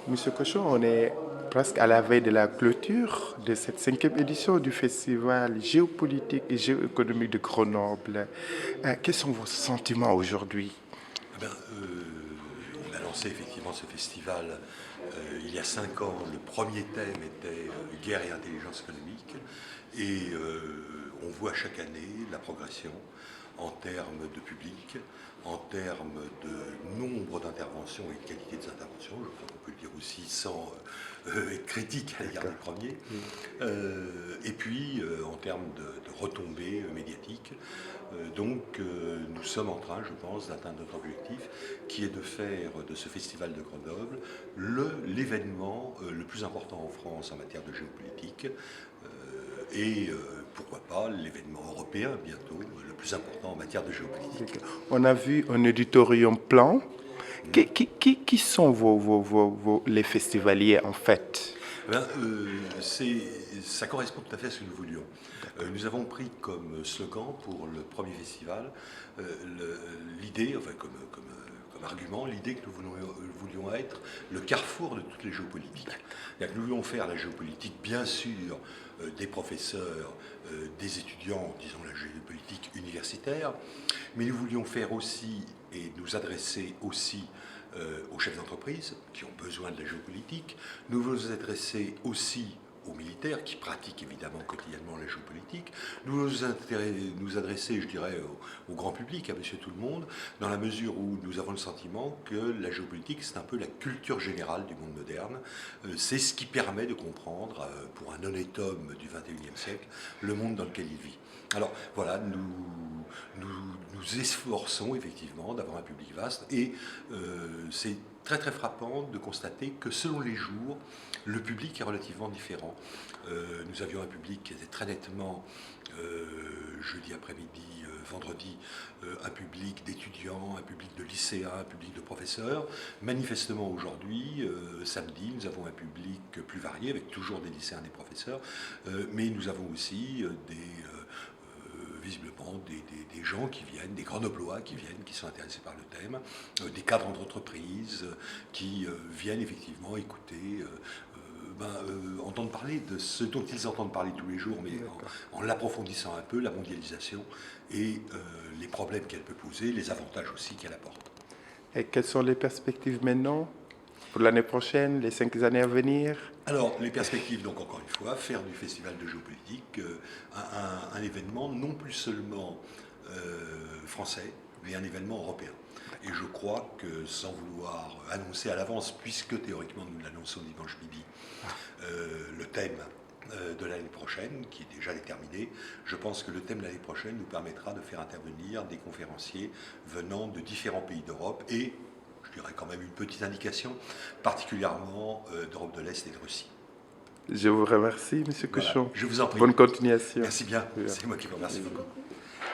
Monsieur Cochon, on est presque à la veille de la clôture de cette cinquième édition du Festival géopolitique et géoéconomique de Grenoble. Quels sont vos sentiments aujourd'hui? On a lancé effectivement ce festival il y a 5 ans. Le premier thème était guerre et intelligence économique. Et on voit chaque année la progression en termes de public, en termes de nombre d'interventions et de qualité des interventions. Je crois qu'on peut le dire aussi sans être critique à l'égard des premiers. Et puis en termes de retombées médiatiques. Nous sommes en train, je pense, d'atteindre notre objectif, qui est de faire de ce festival de Grenoble l'événement le plus important en France en matière de géopolitique pourquoi pas l'événement européen bientôt le plus important en matière de géopolitique. On a vu un auditorium plein. Qui sont les festivaliers en fait? Eh bien, ça correspond tout à fait à ce que nous voulions. Nous avons pris comme slogan pour le premier festival l'idée, enfin comme argument, l'idée que nous voulions être le carrefour de toutes les géopolitiques. C'est-à-dire que nous voulions faire la géopolitique, bien sûr, des professeurs, des étudiants, disons la géopolitique universitaire, mais nous voulions faire aussi et nous adresser aussi aux chefs d'entreprise qui ont besoin de la géopolitique. Nous voulons nous adresser aussi aux militaires qui pratiquent évidemment quotidiennement la géopolitique. Nous voulons nous adresser, je dirais, au grand public, à monsieur tout le monde, dans la mesure où nous avons le sentiment que la géopolitique, c'est un peu la culture générale du monde moderne. C'est ce qui permet de comprendre, pour un honnête homme du XXIe siècle, le monde dans lequel il vit. Alors voilà, nous efforçons effectivement d'avoir un public vaste et c'est très très frappant de constater que selon les jours, le public est relativement différent. Nous avions un public qui était très nettement, jeudi après-midi, vendredi, un public d'étudiants, un public de lycéens, un public de professeurs. Manifestement aujourd'hui, samedi, nous avons un public plus varié, avec toujours des lycéens et des professeurs, mais nous avons aussi visiblement des gens qui viennent, des Grenoblois qui viennent, qui sont intéressés par le thème, des cadres d'entreprise qui viennent effectivement écouter, entendre parler de ce dont ils entendent parler tous les jours, mais en l'approfondissant un peu, la mondialisation et les problèmes qu'elle peut poser, les avantages aussi qu'elle apporte. Et quelles sont les perspectives maintenant pour l'année prochaine, les 5 années à venir? Alors, les perspectives, donc encore une fois, faire du Festival de géopolitique un événement non plus seulement français, mais un événement européen. Et je crois que, sans vouloir annoncer à l'avance, puisque théoriquement nous l'annonçons dimanche midi, le thème de l'année prochaine, qui est déjà déterminé, je pense que le thème de l'année prochaine nous permettra de faire intervenir des conférenciers venant de différents pays d'Europe et, je dirais quand même une petite indication, particulièrement d'Europe de l'Est et de Russie. Je vous remercie, Monsieur Voilà, Cochon. je vous en prie. Bonne continuation. Merci bien, c'est moi qui vous remercie beaucoup.